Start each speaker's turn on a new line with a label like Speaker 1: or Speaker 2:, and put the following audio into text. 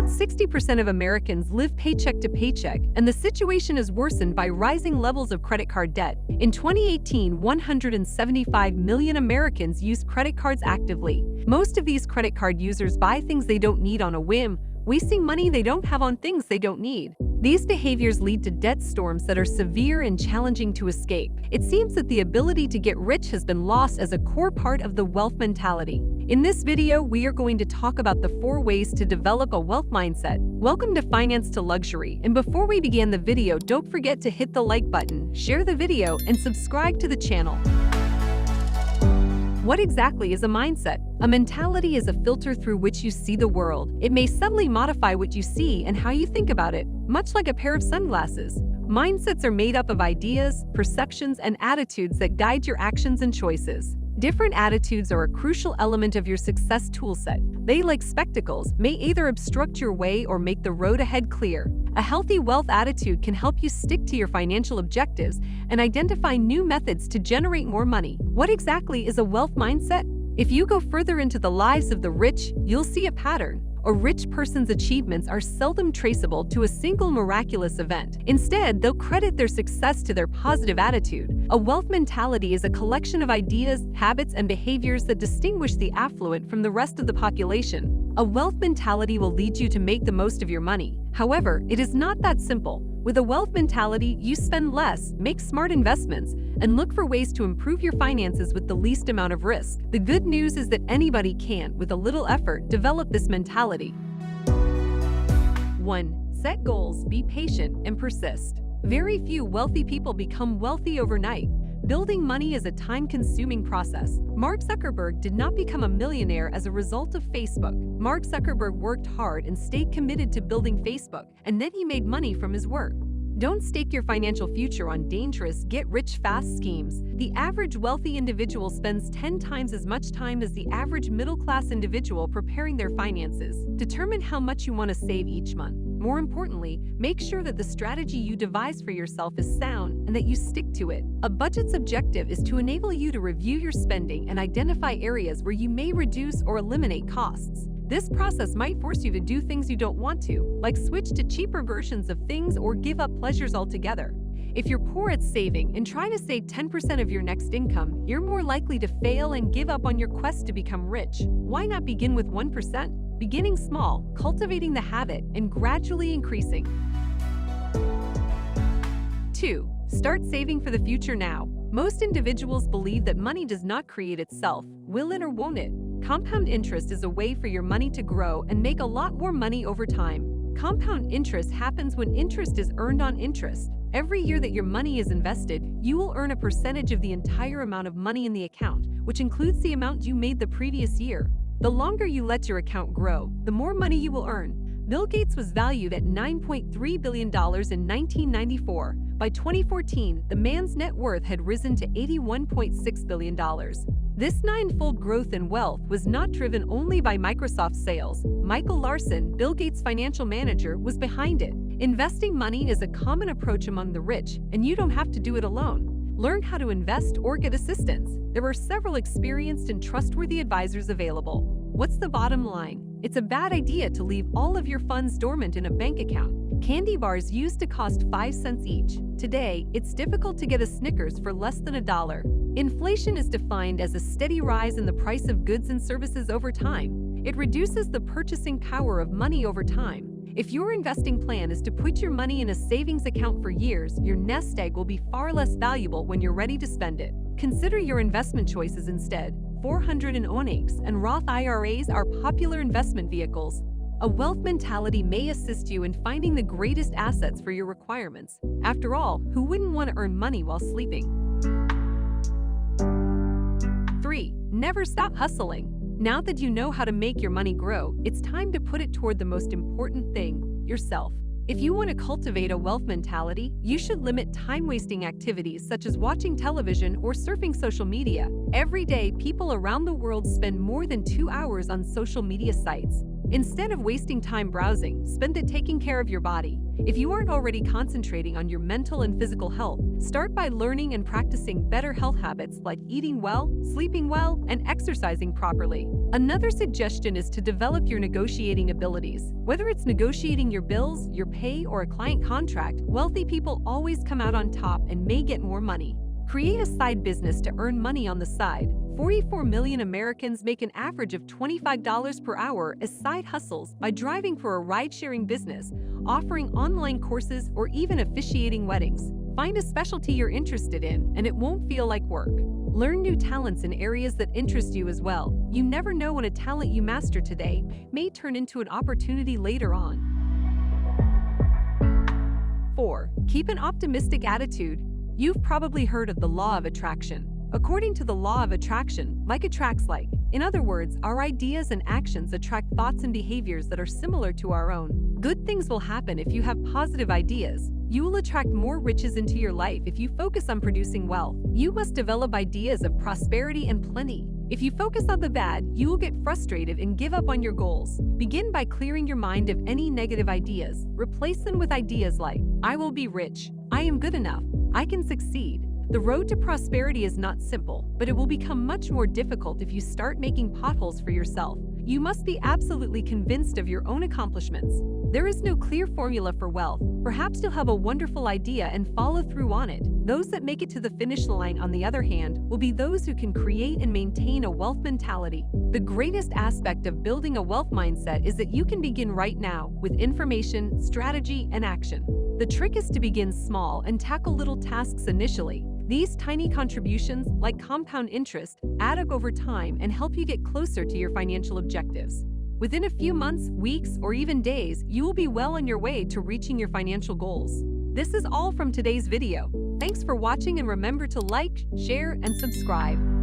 Speaker 1: About 60% of Americans live paycheck to paycheck, and the situation is worsened by rising levels of credit card debt. In 2018, 175 million Americans used credit cards actively. Most of these credit card users buy things they don't need on a whim, wasting money they don't have on things they don't need. These behaviors lead to debt storms that are severe and challenging to escape. It seems that the ability to get rich has been lost as a core part of the wealth mentality. In this video, we are going to talk about the 4 ways to develop a wealth mindset. Welcome to Finance to Luxury, and before we begin the video, don't forget to hit the like button, share the video, and subscribe to the channel. What exactly is a mindset? A mentality is a filter through which you see the world. It may subtly modify what you see and how you think about it, much like a pair of sunglasses. Mindsets are made up of ideas, perceptions, and attitudes that guide your actions and choices. Different attitudes are a crucial element of your success toolset. They, like spectacles, may either obstruct your way or make the road ahead clear. A healthy wealth attitude can help you stick to your financial objectives and identify new methods to generate more money. What exactly is a wealth mindset? If you go further into the lives of the rich, you'll see a pattern. A rich person's achievements are seldom traceable to a single miraculous event. Instead, they'll credit their success to their positive attitude. A wealth mentality is a collection of ideas, habits, and behaviors that distinguish the affluent from the rest of the population. A wealth mentality will lead you to make the most of your money. However, it is not that simple. With a wealth mentality, you spend less, make smart investments, and look for ways to improve your finances with the least amount of risk. The good news is that anybody can, with a little effort, develop this mentality. 1. Set goals, be patient, and persist. Very few wealthy people become wealthy overnight. Building money is a time-consuming process. Mark Zuckerberg did not become a millionaire as a result of Facebook. Mark Zuckerberg worked hard and stayed committed to building Facebook, and then he made money from his work. Don't stake your financial future on dangerous, get-rich-fast schemes. The average wealthy individual spends 10 times as much time as the average middle-class individual preparing their finances. Determine how much you want to save each month. More importantly, make sure that the strategy you devise for yourself is sound and that you stick to it. A budget's objective is to enable you to review your spending and identify areas where you may reduce or eliminate costs. This process might force you to do things you don't want to, like switch to cheaper versions of things or give up pleasures altogether. If you're poor at saving and trying to save 10% of your next income, you're more likely to fail and give up on your quest to become rich. Why not begin with 1%? Beginning small, cultivating the habit, and gradually increasing. 2. Start saving for the future now. Most individuals believe that money does not create itself, will it or won't it? Compound interest is a way for your money to grow and make a lot more money over time. Compound interest happens when interest is earned on interest. Every year that your money is invested, you will earn a percentage of the entire amount of money in the account, which includes the amount you made the previous year. The longer you let your account grow, the more money you will earn. Bill Gates was valued at $9.3 billion in 1994. By 2014, the man's net worth had risen to $81.6 billion. This 9-fold growth in wealth was not driven only by Microsoft's sales. Michael Larson, Bill Gates' financial manager, was behind it. Investing money is a common approach among the rich, and you don't have to do it alone. Learn how to invest or get assistance. There are several experienced and trustworthy advisors available. What's the bottom line? It's a bad idea to leave all of your funds dormant in a bank account. Candy bars used to cost 5 cents each. Today, it's difficult to get a Snickers for less than $1. Inflation is defined as a steady rise in the price of goods and services over time. It reduces the purchasing power of money over time. If your investing plan is to put your money in a savings account for years, your nest egg will be far less valuable when you're ready to spend it. Consider your investment choices instead. 401(k)s and Roth IRAs are popular investment vehicles. A wealth mentality may assist you in finding the greatest assets for your requirements. After all, who wouldn't want to earn money while sleeping? 3. Never stop hustling. Now that you know how to make your money grow, it's time to put it toward the most important thing, yourself. If you want to cultivate a wealth mentality, you should limit time-wasting activities such as watching television or surfing social media. Every day, people around the world spend more than 2 hours on social media sites. Instead of wasting time browsing, spend it taking care of your body. If you aren't already concentrating on your mental and physical health, start by learning and practicing better health habits like eating well, sleeping well, and exercising properly. Another suggestion is to develop your negotiating abilities. Whether it's negotiating your bills, your pay, or a client contract, wealthy people always come out on top and may get more money. Create a side business to earn money on the side. 44 million Americans make an average of $25 per hour as side hustles by driving for a ride-sharing business, offering online courses, or even officiating weddings. Find a specialty you're interested in, and it won't feel like work. Learn new talents in areas that interest you as well. You never know when a talent you master today may turn into an opportunity later on. 4. Keep an optimistic attitude. You've probably heard of the law of attraction. According to the law of attraction, like attracts like. In other words, our ideas and actions attract thoughts and behaviors that are similar to our own. Good things will happen if you have positive ideas. You will attract more riches into your life if you focus on producing wealth. You must develop ideas of prosperity and plenty. If you focus on the bad, you will get frustrated and give up on your goals. Begin by clearing your mind of any negative ideas. Replace them with ideas like, I will be rich, I am good enough, I can succeed. The road to prosperity is not simple, but it will become much more difficult if you start making potholes for yourself. You must be absolutely convinced of your own accomplishments. There is no clear formula for wealth. Perhaps you'll have a wonderful idea and follow through on it. Those that make it to the finish line, on the other hand, will be those who can create and maintain a wealth mentality. The greatest aspect of building a wealth mindset is that you can begin right now with information, strategy, and action. The trick is to begin small and tackle little tasks initially. These tiny contributions, like compound interest, add up over time and help you get closer to your financial objectives. Within a few months, weeks, or even days, you will be well on your way to reaching your financial goals. This is all from today's video. Thanks for watching, and remember to like, share, and subscribe.